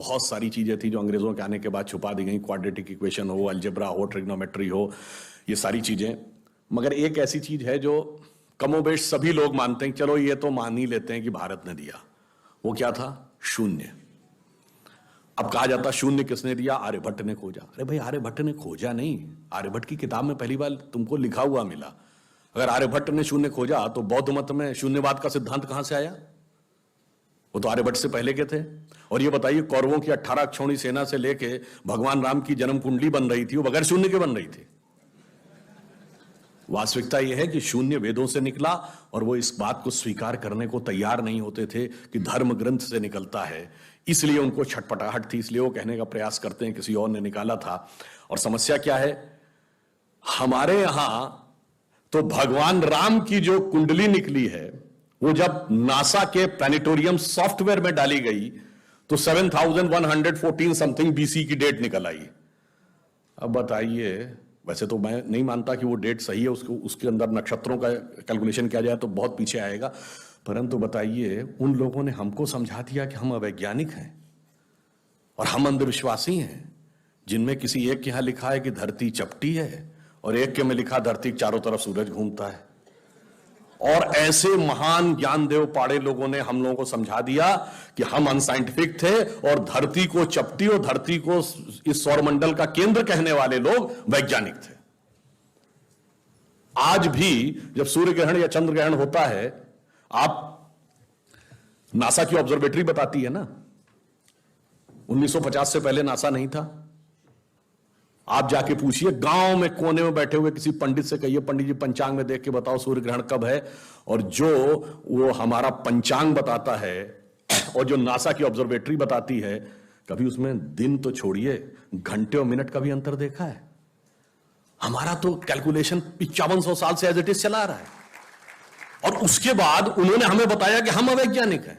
बहुत सारी चीजें थी जो अंग्रेजों के आने के बाद छुपा दी गई, क्वाड्रेटिक इक्वेशन हो, अलजेब्रा हो, ट्रिग्नोमेट्री हो, ये सारी चीजें। मगर एक ऐसी चीज है जो कमोबेश सभी लोग मानते हैं, चलो ये तो मान ही लेते हैं कि भारत ने दिया। वो क्या था? शून्य। अब कहा जाता शून्य किसने दिया? आर्यभट्ट ने खोजा। अरे भाई, आर्यभट्ट ने खोजा नहीं, आर्यभट्ट की किताब में पहली बार तुमको लिखा हुआ मिला। अगर आर्यभट्ट ने शून्य खोजा तो बौद्ध मत में शून्यवाद का सिद्धांत कहां से आया? वो तो आर्यभट्ट से पहले के थे। और ये बताइए, कौरवों की 18 अक्षौणी सेना से लेके भगवान राम की जन्म कुंडली बन रही थी, वो बगैर शून्य के बन रही थी। वास्तविकता यह है कि शून्य वेदों से निकला, और वो इस बात को स्वीकार करने को तैयार नहीं होते थे कि धर्म ग्रंथ से निकलता है। इसलिए उनको छटपटाहट थी, इसलिए वो कहने का प्रयास करते हैं किसी और ने निकाला था। और समस्या क्या है? हमारे यहां तो भगवान राम की जो कुंडली निकली है, वो जब नासा के प्लैनेटोरियम सॉफ्टवेयर में डाली गई तो 7114 समथिंग बीसी की डेट निकल आई। अब बताइए, वैसे तो मैं नहीं मानता कि वो डेट सही है, उसके अंदर नक्षत्रों का कैलकुलेशन किया जाए तो बहुत पीछे आएगा, परंतु बताइए, उन लोगों ने हमको समझा दिया कि हम अवैज्ञानिक हैं और हम अंधविश्वासी हैं, जिनमें किसी एक के यहां लिखा है कि धरती चपटी है और एक के में लिखा धरती के चारों तरफ सूरज घूमता है। और ऐसे महान ज्ञानदेव पाड़े लोगों ने हम लोगों को समझा दिया कि हम अनसाइंटिफिक थे और धरती को चपटी और धरती को इस सौरमंडल का केंद्र कहने वाले लोग वैज्ञानिक थे। आज भी जब सूर्य ग्रहण या चंद्र ग्रहण होता है, आप नासा की ऑब्जर्वेटरी बताती है ना, 1950 से पहले नासा नहीं था। आप जाके पूछिए, गांव में कोने में बैठे हुए किसी पंडित से कहिए, पंडित जी पंचांग में देख के बताओ सूर्य ग्रहण कब है, और जो वो हमारा पंचांग बताता है और जो नासा की ऑब्जर्वेटरी बताती है, कभी उसमें दिन तो छोड़िए, घंटे और मिनट का भी अंतर देखा है? हमारा तो कैलकुलेशन 5500 साल से एज इट इज चला रहा है, और उसके बाद उन्होंने हमें बताया कि हम अवैज्ञानिक हैं।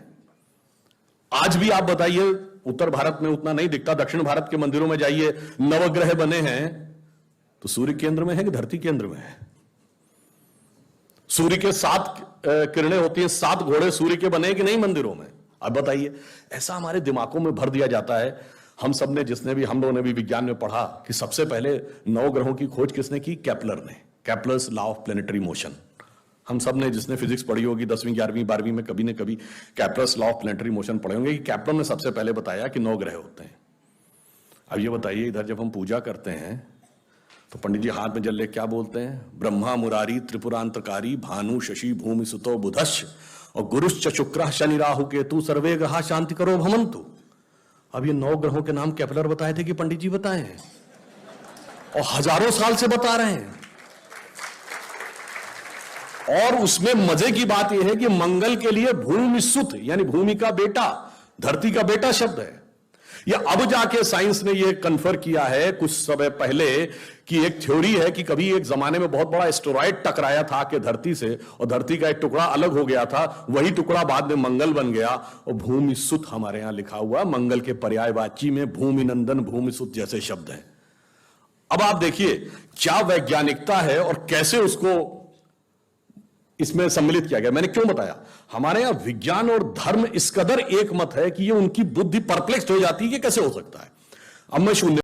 आज भी आप बताइए, उत्तर भारत में उतना नहीं दिखता, दक्षिण भारत के मंदिरों में जाइए, नवग्रह बने हैं तो सूर्य केंद्र में है कि धरती केंद्र में है? सूर्य के 7 किरणें होती हैं, 7 घोड़े सूर्य के बने कि नहीं मंदिरों में? अब बताइए, ऐसा हमारे दिमागों में भर दिया जाता है। हम सब ने, हम लोगों ने भी विज्ञान में पढ़ा कि सबसे पहले नवग्रहों की खोज किसने की? केपलर ने, Kepler's law of planetary motion. हम सब ने, जिसने फिजिक्स पढ़ी होगी 10वीं 11वीं 12वीं में, कभी न कभी Kepler's law of planetary motion पढ़े होंगे कि केपलर ने सबसे पहले बताया कि 9 ग्रह होते हैं। अब ये बताइए, इधर जब हम पूजा करते हैं तो पंडित जी हाथ में जल ले क्या बोलते हैं? ब्रह्मा मुरारी त्रिपुरांतकारी भानु शशि भूमि सुतो बुधश्च और गुरुश्च शुक्र शनि राहु केतु सर्वे ग्रह शांति करो भवन्तु। अब ये 9 ग्रहों के नाम केपलर बताए थे कि पंडित जी बताए हैं? और हजारों साल से बता रहे हैं। और उसमें मजे की बात यह है कि मंगल के लिए भूमि सुत, यानी भूमि का बेटा, धरती का बेटा शब्द है। यह अब जाके साइंस ने यह कन्फर्म किया है कुछ समय पहले कि एक थ्योरी है कि कभी एक जमाने में बहुत बड़ा एस्टेरॉयड टकराया था कि धरती से, और धरती का एक टुकड़ा अलग हो गया था, वही टुकड़ा बाद में मंगल बन गया। और भूमि सुत हमारे यहां लिखा हुआ, मंगल के पर्यायवाची में भूमि नंदन भूमि सुत जैसे शब्द हैं। अब आप देखिए क्या वैज्ञानिकता है और कैसे उसको इसमें सम्मिलित किया गया। मैंने क्यों बताया? हमारे यहां विज्ञान और धर्म इस कदर एक मत है कि ये उनकी बुद्धि परप्लेक्स हो जाती है कि कैसे हो सकता है। अब मैं शून्य